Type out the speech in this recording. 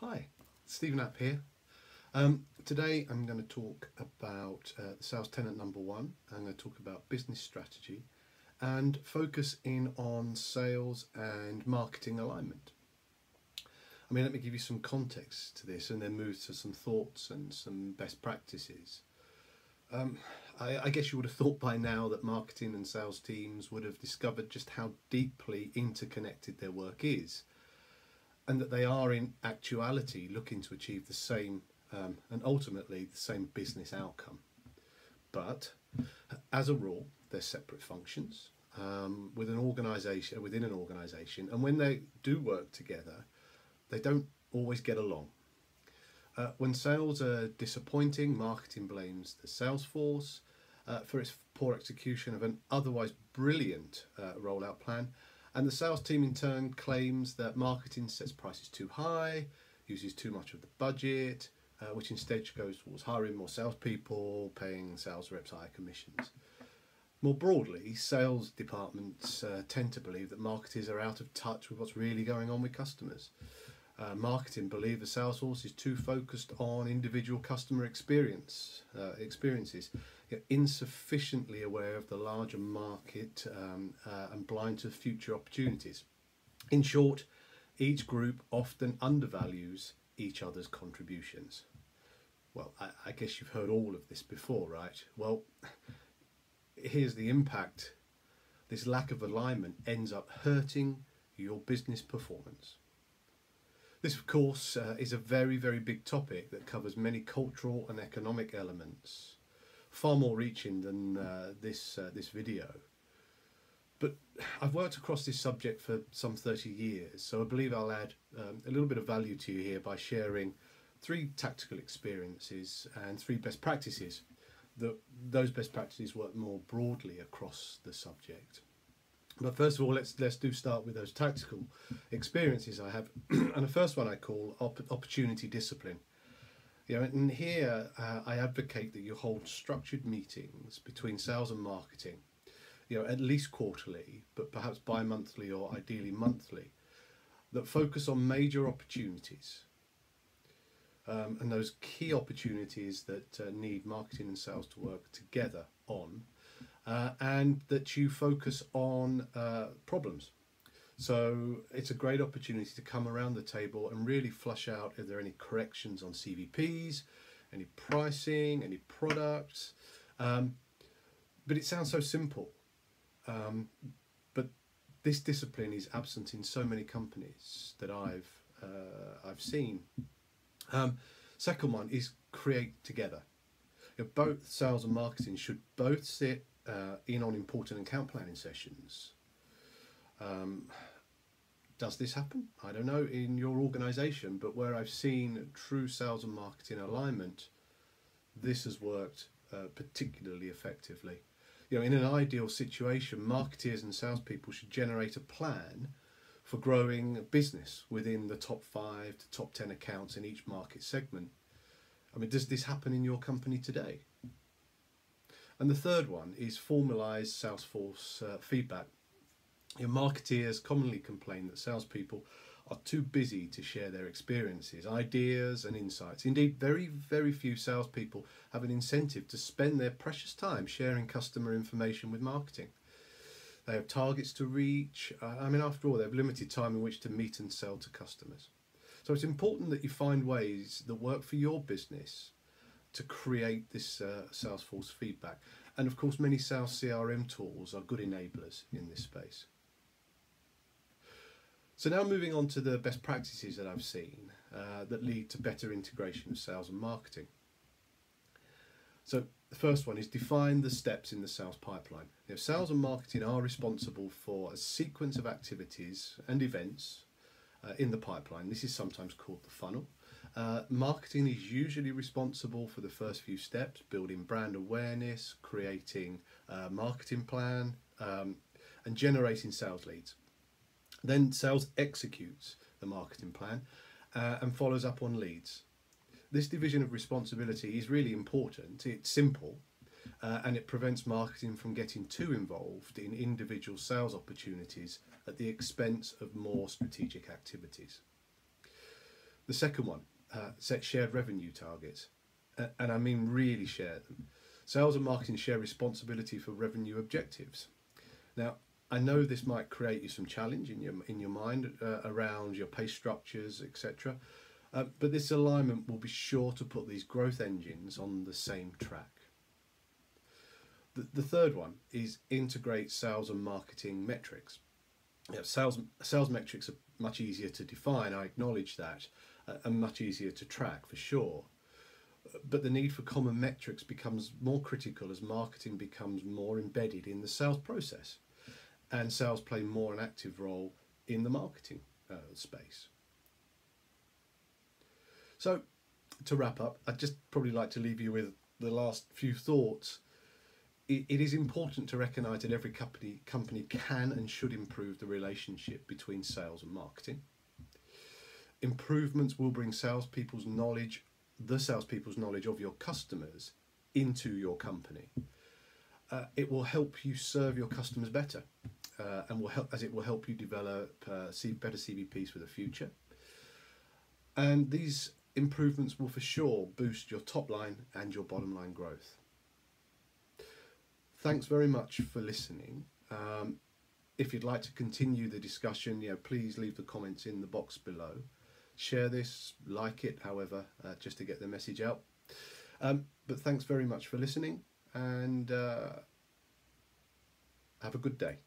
Hi, Stephen App here. Today I'm going to talk about the sales tenet number one. I'm going to talk about business strategy and focus in on sales and marketing alignment. Let me give you some context to this and then move to some thoughts and some best practices. I guess you would have thought by now that marketing and sales teams would have discovered just how deeply interconnected their work is, and that they are in actuality looking to achieve the same and ultimately the same business outcome. But as a rule, they're separate functions within an organisation, and when they do work together, they don't always get along. When sales are disappointing, marketing blames the sales force for its poor execution of an otherwise brilliant rollout plan, and the sales team in turn claims that marketing sets prices too high, uses too much of the budget, which instead goes towards hiring more salespeople, paying sales reps higher commissions. More broadly, sales departments tend to believe that marketers are out of touch with what's really going on with customers. Marketing believe the sales force is too focused on individual customer experiences, insufficiently aware of the larger market and blind to future opportunities. In short, each group often undervalues each other's contributions. Well, I guess you've heard all of this before, right? Well, here's the impact. This lack of alignment ends up hurting your business performance. This, of course, is a very, very big topic that covers many cultural and economic elements, far more reaching than this video. But I've worked across this subject for some 30 years, so I believe I'll add a little bit of value to you here by sharing 3 tactical experiences and 3 best practices. Those best practices work more broadly across the subject. But first of all, let's start with those tactical experiences I have. And the first one I call opportunity discipline. And here I advocate that you hold structured meetings between sales and marketing, at least quarterly, but perhaps bi-monthly or ideally monthly, that focus on major opportunities. And those key opportunities that need marketing and sales to work together on. And that you focus on problems. So it's a great opportunity to come around the table and really flush out if there are any corrections on CVPs, any pricing, any products. But it sounds so simple. But this discipline is absent in so many companies that I've seen. Second one is create together. Both sales and marketing should both sit in on important account planning sessions. Does this happen? I don't know in your organisation, but where I've seen true sales and marketing alignment, this has worked particularly effectively. In an ideal situation, marketeers and salespeople should generate a plan for growing a business within the top 5 to top 10 accounts in each market segment. Does this happen in your company today? And the third one is formalised Salesforce feedback. Marketeers commonly complain that salespeople are too busy to share their experiences, ideas and insights. Indeed, very, very few salespeople have an incentive to spend their precious time sharing customer information with marketing. They have targets to reach. After all, they have limited time in which to meet and sell to customers. So it's important that you find ways that work for your business to create this Salesforce feedback. And of course, many sales CRM tools are good enablers in this space. So now moving on to the best practices that I've seen that lead to better integration of sales and marketing. So the first one is define the steps in the sales pipeline. Sales and marketing are responsible for a sequence of activities and events in the pipeline. This is sometimes called the funnel. Marketing is usually responsible for the first few steps, building brand awareness, creating a marketing plan, and generating sales leads. Then sales executes the marketing plan and follows up on leads. This division of responsibility is really important. It's simple and it prevents marketing from getting too involved in individual sales opportunities at the expense of more strategic activities. The second one, set shared revenue targets. And I mean really share them. Sales and marketing share responsibility for revenue objectives. Now, I know this might create you some challenge in your mind around your pay structures, etc. But this alignment will be sure to put these growth engines on the same track. The third one is integrate sales and marketing metrics. Sales metrics are much easier to define, I acknowledge that, and much easier to track for sure. But the need for common metrics becomes more critical as marketing becomes more embedded in the sales process, and sales play more an active role in the marketing space. So, to wrap up, I'd just probably like to leave you with the last few thoughts. It is important to recognise that every company can and should improve the relationship between sales and marketing. Improvements will bring the salespeople's knowledge of your customers into your company. It will help you serve your customers better, and it will help you develop better CVPs for the future. And these improvements will for sure boost your top line and your bottom line growth. Thanks very much for listening. If you'd like to continue the discussion, please leave the comments in the box below. Share this, like it, however, just to get the message out. But thanks very much for listening, and have a good day.